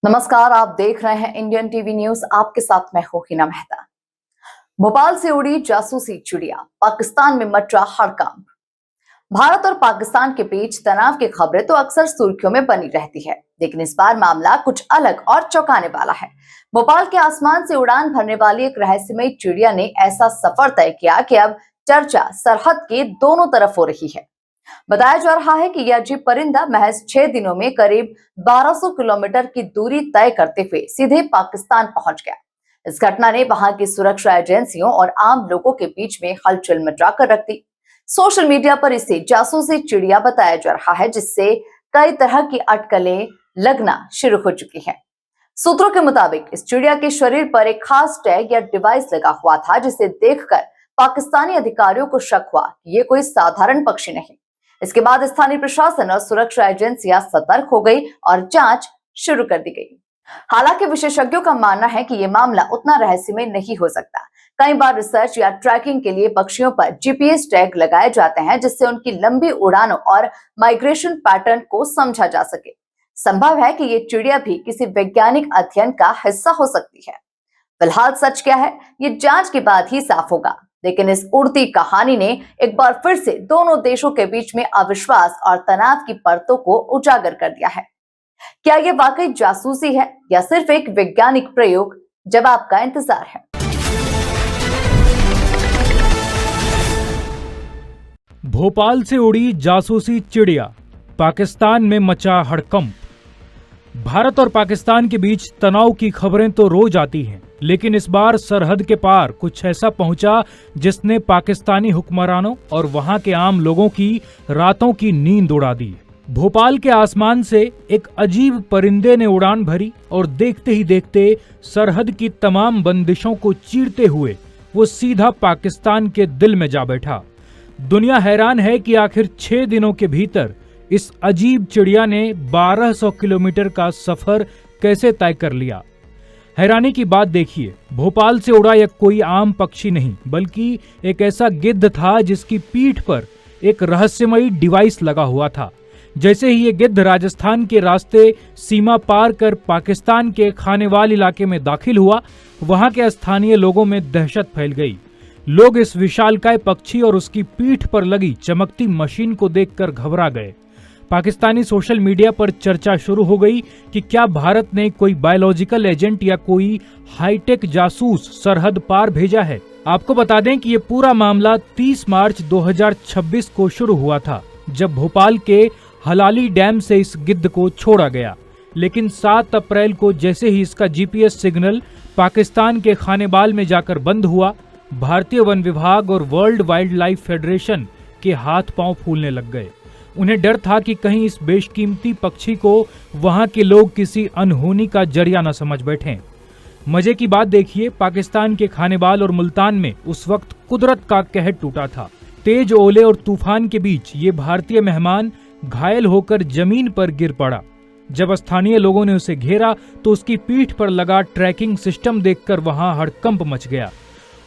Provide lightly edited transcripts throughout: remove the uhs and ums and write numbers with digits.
नमस्कार, आप देख रहे हैं इंडियन टीवी न्यूज। आपके साथ मैं हूं हिना मेहता। भोपाल से उड़ी जासूसी चिड़िया, पाकिस्तान में मचा हड़कंप। भारत और पाकिस्तान के बीच तनाव की खबरें तो अक्सर सुर्खियों में बनी रहती है, लेकिन इस बार मामला कुछ अलग और चौंकाने वाला है। भोपाल के आसमान से उड़ान भरने वाली एक रहस्यमयी चिड़िया ने ऐसा सफर तय किया कि अब चर्चा सरहद के दोनों तरफ हो रही है। बताया जा रहा है कि यह अजीब परिंदा महज 6 दिनों में करीब 1200 किलोमीटर की दूरी तय करते हुए सीधे पाकिस्तान पहुंच गया। इस घटना ने वहां की सुरक्षा एजेंसियों और आम लोगों के बीच में हलचल मचा कर रख दी। सोशल मीडिया पर इसे जासूसी चिड़िया बताया जा रहा है, जिससे कई तरह की अटकलें लगना शुरू हो चुकी है। सूत्रों के मुताबिक इस चिड़िया के शरीर पर एक खास टैग या डिवाइस लगा हुआ था, जिसे देखकर पाकिस्तानी अधिकारियों को शक हुआ कि ये कोई साधारण पक्षी नहीं। इसके बाद स्थानीय प्रशासन और सुरक्षा एजेंसियां सतर्क हो गई और जांच शुरू कर दी गई। हालांकि विशेषज्ञों का मानना है कि यह मामला उतना रहस्यमय नहीं हो सकता। कई बार रिसर्च या ट्रैकिंग के लिए पक्षियों पर जीपीएस टैग लगाए जाते हैं, जिससे उनकी लंबी उड़ानों और माइग्रेशन पैटर्न को समझा जा सके। संभव है कि ये चिड़िया भी किसी वैज्ञानिक अध्ययन का हिस्सा हो सकती है। फिलहाल सच क्या है, ये जांच के बाद ही साफ होगा। लेकिन इस उड़ती कहानी ने एक बार फिर से दोनों देशों के बीच में अविश्वास और तनाव की परतों को उजागर कर दिया है। क्या यह वाकई जासूसी है या सिर्फ एक वैज्ञानिक प्रयोग? जवाब का इंतजार है। भोपाल से उड़ी जासूसी चिड़िया, पाकिस्तान में मचा हड़कंप। भारत और पाकिस्तान के बीच तनाव की खबरें तो रोज आती हैं, लेकिन इस बार सरहद के पार कुछ ऐसा पहुंचा जिसने पाकिस्तानी हुक्मरानों और वहां के आम लोगों की रातों की नींद उड़ा दी। भोपाल के आसमान से एक अजीब परिंदे ने उड़ान भरी और देखते ही देखते सरहद की तमाम बंदिशों को चीरते हुए वो सीधा पाकिस्तान के दिल में जा बैठा। दुनिया हैरान है कि आखिर 6 दिनों के भीतर इस अजीब चिड़िया ने 1200 किलोमीटर का सफर कैसे तय कर लिया। हैरानी की बात देखिए, भोपाल से उड़ा यह कोई आम पक्षी नहीं, बल्कि एक ऐसा गिद्ध था जिसकी पीठ पर एक रहस्यमयी डिवाइस लगा हुआ था। जैसे ही ये गिद्ध राजस्थान के रास्ते सीमा पार कर पाकिस्तान के खानेवाल इलाके में दाखिल हुआ, वहां के स्थानीय लोगों में दहशत फैल गई। लोग इस विशालकाय पक्षी और उसकी पीठ पर लगी चमकती मशीन को देखकर घबरा गए। पाकिस्तानी सोशल मीडिया पर चर्चा शुरू हो गई कि क्या भारत ने कोई बायोलॉजिकल एजेंट या कोई हाईटेक जासूस सरहद पार भेजा है। आपको बता दें कि ये पूरा मामला 30 मार्च 2026 को शुरू हुआ था, जब भोपाल के हलाली डैम से इस गिद्ध को छोड़ा गया। लेकिन 7 अप्रैल को जैसे ही इसका जीपीएस सिग्नल पाकिस्तान के खानेबाल में जाकर बंद हुआ, भारतीय वन विभाग और वर्ल्ड वाइल्ड लाइफ फेडरेशन के हाथ पांव फूलने लग गए। उन्हें डर था कि कहीं इस बेशकीमती पक्षी को वहां के लोग किसी अनहोनी का जरिया न समझ बैठें। मजे की बात देखिए, पाकिस्तान के खानेबाल और मुल्तान में उस वक्त कुदरत का कहर टूटा था। तेज ओले और तूफान के बीच ये भारतीय मेहमान घायल होकर जमीन पर गिर पड़ा। जब स्थानीय लोगों ने उसे घेरा तो उसकी पीठ पर लगा ट्रैकिंग सिस्टम देखकर वहां हड़कंप मच गया।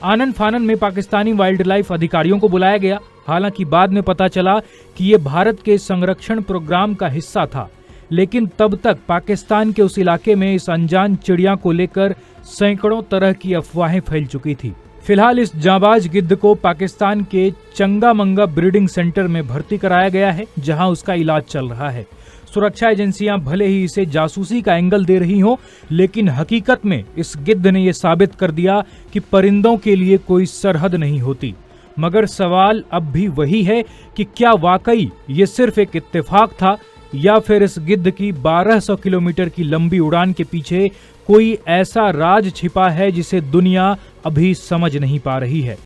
आनन फानन में पाकिस्तानी वाइल्ड लाइफ अधिकारियों को बुलाया गया। हालांकि बाद में पता चला कि ये भारत के संरक्षण प्रोग्राम का हिस्सा था, लेकिन तब तक पाकिस्तान के उस इलाके में इस अनजान चिड़िया को लेकर सैकड़ों तरह की अफवाहें फैल चुकी थी। फिलहाल इस जांबाज गिद्ध को पाकिस्तान के चंगामंगा ब्रीडिंग सेंटर में भर्ती कराया गया है, जहां उसका इलाज चल रहा है। सुरक्षा एजेंसियां भले ही इसे जासूसी का एंगल दे रही हों, लेकिन हकीकत में इस गिद्ध ने यह साबित कर दिया कि परिंदों के लिए कोई सरहद नहीं होती। मगर सवाल अब भी वही है कि क्या वाकई ये सिर्फ एक इत्तेफाक था, या फिर इस गिद्ध की 1200 किलोमीटर की लंबी उड़ान के पीछे कोई ऐसा राज छिपा है जिसे दुनिया अभी समझ नहीं पा रही है।